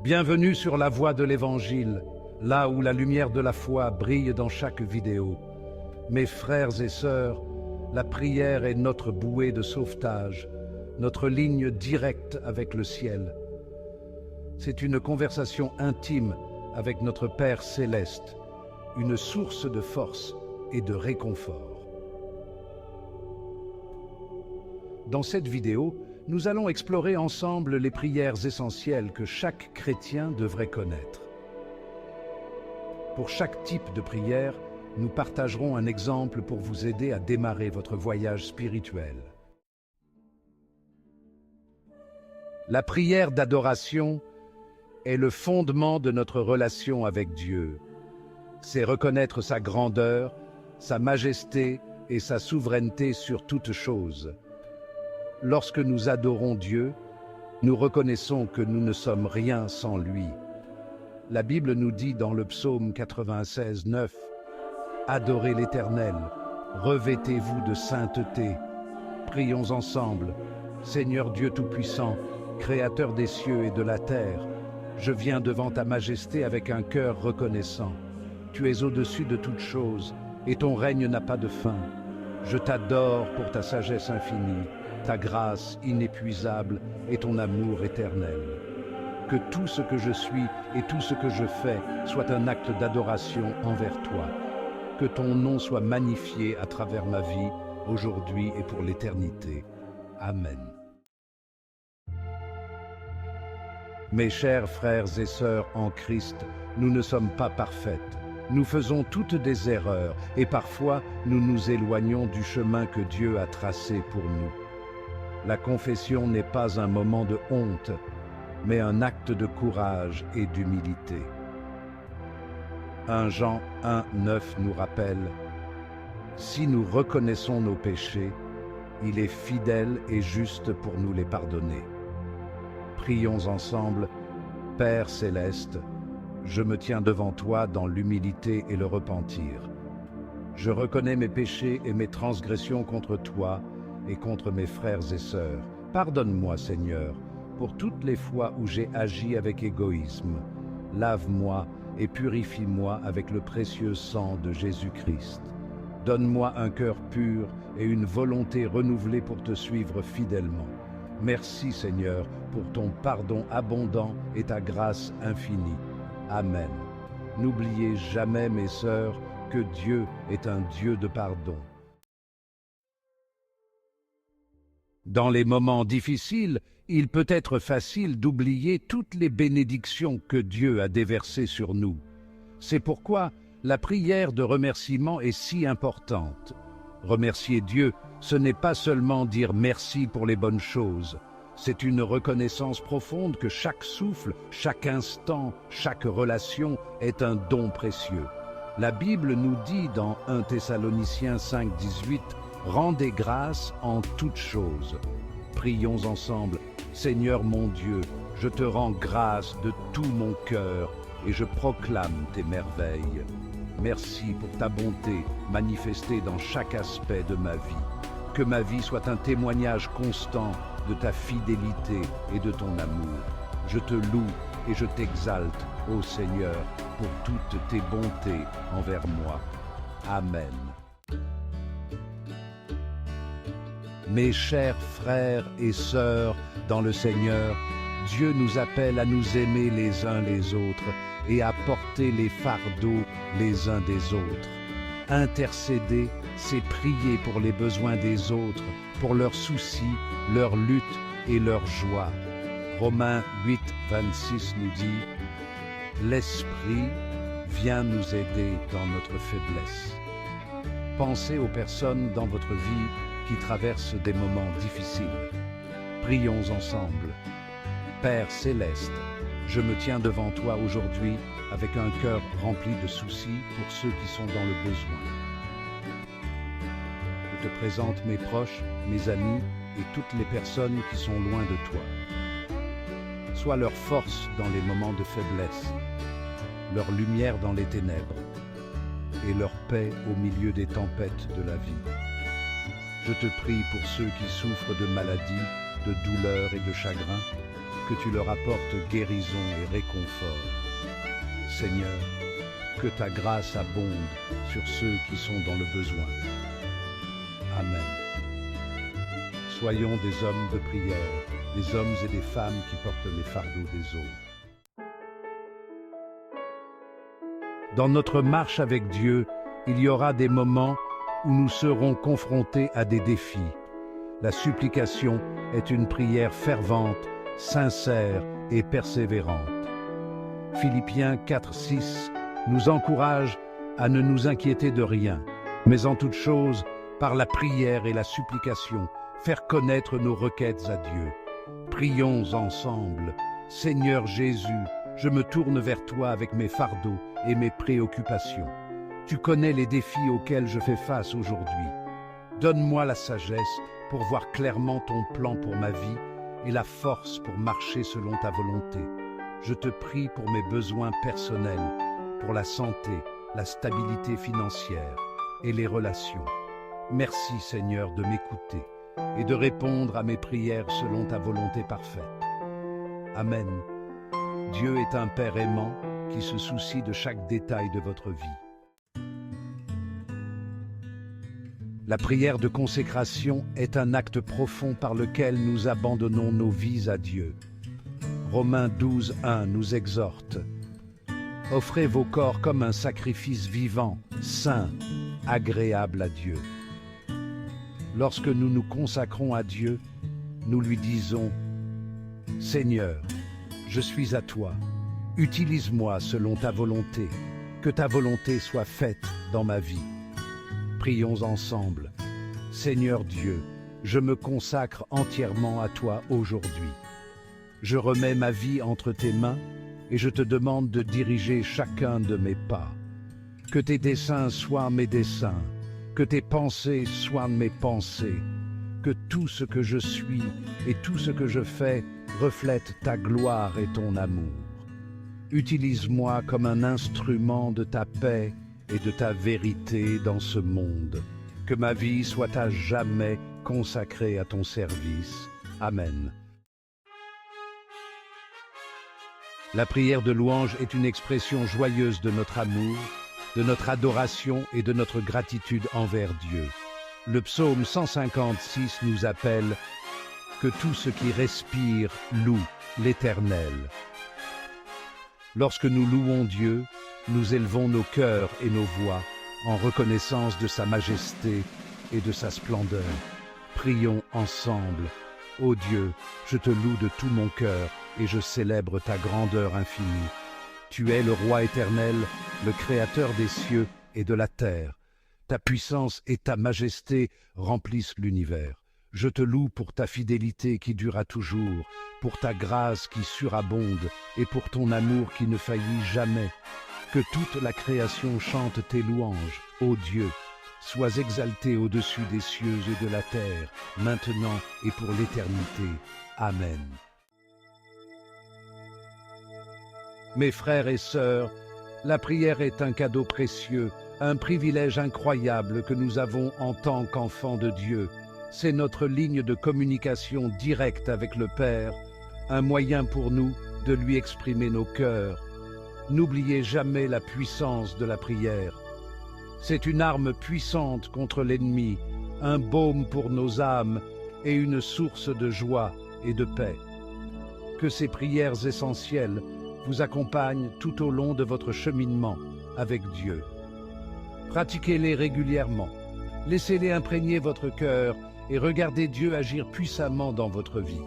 Bienvenue sur la voie de l'Évangile, là où la lumière de la foi brille dans chaque vidéo. Mes frères et sœurs, la prière est notre bouée de sauvetage, notre ligne directe avec le ciel. C'est une conversation intime avec notre Père céleste, une source de force et de réconfort. Dans cette vidéo, nous allons explorer ensemble les prières essentielles que chaque chrétien devrait connaître. Pour chaque type de prière, nous partagerons un exemple pour vous aider à démarrer votre voyage spirituel. La prière d'adoration est le fondement de notre relation avec Dieu. C'est reconnaître sa grandeur, sa majesté et sa souveraineté sur toute chose. Lorsque nous adorons Dieu, nous reconnaissons que nous ne sommes rien sans lui. La Bible nous dit dans le psaume 96, 9, « Adorez l'Éternel, revêtez-vous de sainteté. Prions ensemble. Seigneur Dieu Tout-Puissant, Créateur des cieux et de la terre, je viens devant ta majesté avec un cœur reconnaissant. Tu es au-dessus de toutes choses, et ton règne n'a pas de fin. Je t'adore pour ta sagesse infinie, ta grâce inépuisable et ton amour éternel. Que tout ce que je suis et tout ce que je fais soit un acte d'adoration envers toi. Que ton nom soit magnifié à travers ma vie, aujourd'hui et pour l'éternité. Amen. Mes chers frères et sœurs en Christ, nous ne sommes pas parfaites. Nous faisons toutes des erreurs et parfois nous nous éloignons du chemin que Dieu a tracé pour nous. La confession n'est pas un moment de honte, mais un acte de courage et d'humilité. 1 Jean 1, 9 nous rappelle « Si nous reconnaissons nos péchés, il est fidèle et juste pour nous les pardonner. » Prions ensemble. Père céleste, je me tiens devant toi dans l'humilité et le repentir. Je reconnais mes péchés et mes transgressions contre toi et contre mes frères et sœurs. Pardonne-moi, Seigneur, pour toutes les fois où j'ai agi avec égoïsme. Lave-moi et purifie-moi avec le précieux sang de Jésus-Christ. Donne-moi un cœur pur et une volonté renouvelée pour te suivre fidèlement. Merci, Seigneur, pour ton pardon abondant et ta grâce infinie. Amen. N'oubliez jamais, mes sœurs, que Dieu est un Dieu de pardon. Dans les moments difficiles, il peut être facile d'oublier toutes les bénédictions que Dieu a déversées sur nous. C'est pourquoi la prière de remerciement est si importante. Remercier Dieu, ce n'est pas seulement dire merci pour les bonnes choses. C'est une reconnaissance profonde que chaque souffle, chaque instant, chaque relation est un don précieux. La Bible nous dit dans 1 Thessaloniciens 5, 18, « Rendez grâce en toutes choses. » Prions ensemble. Seigneur mon Dieu, je te rends grâce de tout mon cœur et je proclame tes merveilles. Merci pour ta bonté manifestée dans chaque aspect de ma vie. Que ma vie soit un témoignage constant de ta fidélité et de ton amour. Je te loue et je t'exalte, ô Seigneur, pour toutes tes bontés envers moi. Amen. Mes chers frères et sœurs dans le Seigneur, Dieu nous appelle à nous aimer les uns les autres et à porter les fardeaux les uns des autres. Intercéder, c'est prier pour les besoins des autres, pour leurs soucis, leurs luttes et leurs joies. Romains 8, 26 nous dit « L'Esprit vient nous aider dans notre faiblesse. » Pensez aux personnes dans votre vie qui traversent des moments difficiles. Prions ensemble. Père céleste, je me tiens devant toi aujourd'hui avec un cœur rempli de soucis pour ceux qui sont dans le besoin. Je te présente mes proches, mes amis et toutes les personnes qui sont loin de toi. Sois leur force dans les moments de faiblesse, leur lumière dans les ténèbres et leur paix au milieu des tempêtes de la vie. Je te prie pour ceux qui souffrent de maladies, de douleurs et de chagrin, que tu leur apportes guérison et réconfort. Seigneur, que ta grâce abonde sur ceux qui sont dans le besoin. Amen. Soyons des hommes de prière, des hommes et des femmes qui portent les fardeaux des autres. Dans notre marche avec Dieu, il y aura des moments où nous serons confrontés à des défis. La supplication est une prière fervente, sincère et persévérante. Philippiens 4:6 nous encourage à ne nous inquiéter de rien, mais en toute chose, par la prière et la supplication, faire connaître nos requêtes à Dieu. Prions ensemble. Seigneur Jésus, je me tourne vers toi avec mes fardeaux et mes préoccupations. Tu connais les défis auxquels je fais face aujourd'hui. Donne-moi la sagesse pour voir clairement ton plan pour ma vie et la force pour marcher selon ta volonté. Je te prie pour mes besoins personnels, pour la santé, la stabilité financière et les relations. Merci Seigneur de m'écouter et de répondre à mes prières selon ta volonté parfaite. Amen. Dieu est un Père aimant qui se soucie de chaque détail de votre vie. La prière de consécration est un acte profond par lequel nous abandonnons nos vies à Dieu. Romains 12:1 nous exhorte. Offrez vos corps comme un sacrifice vivant, saint, agréable à Dieu. Lorsque nous nous consacrons à Dieu, nous lui disons « Seigneur, je suis à toi, utilise-moi selon ta volonté, que ta volonté soit faite dans ma vie. » Prions ensemble. Seigneur Dieu, je me consacre entièrement à toi aujourd'hui. Je remets ma vie entre tes mains et je te demande de diriger chacun de mes pas. Que tes desseins soient mes desseins, que tes pensées soient mes pensées, que tout ce que je suis et tout ce que je fais reflète ta gloire et ton amour. Utilise-moi comme un instrument de ta paix et de ta vérité dans ce monde. Que ma vie soit à jamais consacrée à ton service. Amen. La prière de louange est une expression joyeuse de notre amour, de notre adoration et de notre gratitude envers Dieu. Le psaume 156 nous appelle « Que tout ce qui respire loue l'Éternel ». Lorsque nous louons Dieu, nous élevons nos cœurs et nos voix en reconnaissance de sa majesté et de sa splendeur. Prions ensemble. Ô Dieu, je te loue de tout mon cœur et je célèbre ta grandeur infinie. Tu es le Roi éternel, le Créateur des cieux et de la terre. Ta puissance et ta majesté remplissent l'univers. Je te loue pour ta fidélité qui dure à toujours, pour ta grâce qui surabonde et pour ton amour qui ne faillit jamais. Que toute la création chante tes louanges, ô Dieu. Sois exalté au-dessus des cieux et de la terre, maintenant et pour l'éternité. Amen. Mes frères et sœurs, la prière est un cadeau précieux, un privilège incroyable que nous avons en tant qu'enfants de Dieu. C'est notre ligne de communication directe avec le Père, un moyen pour nous de lui exprimer nos cœurs. N'oubliez jamais la puissance de la prière. C'est une arme puissante contre l'ennemi, un baume pour nos âmes et une source de joie et de paix. Que ces prières essentielles vous accompagnent tout au long de votre cheminement avec Dieu. Pratiquez-les régulièrement, laissez-les imprégner votre cœur et regardez Dieu agir puissamment dans votre vie.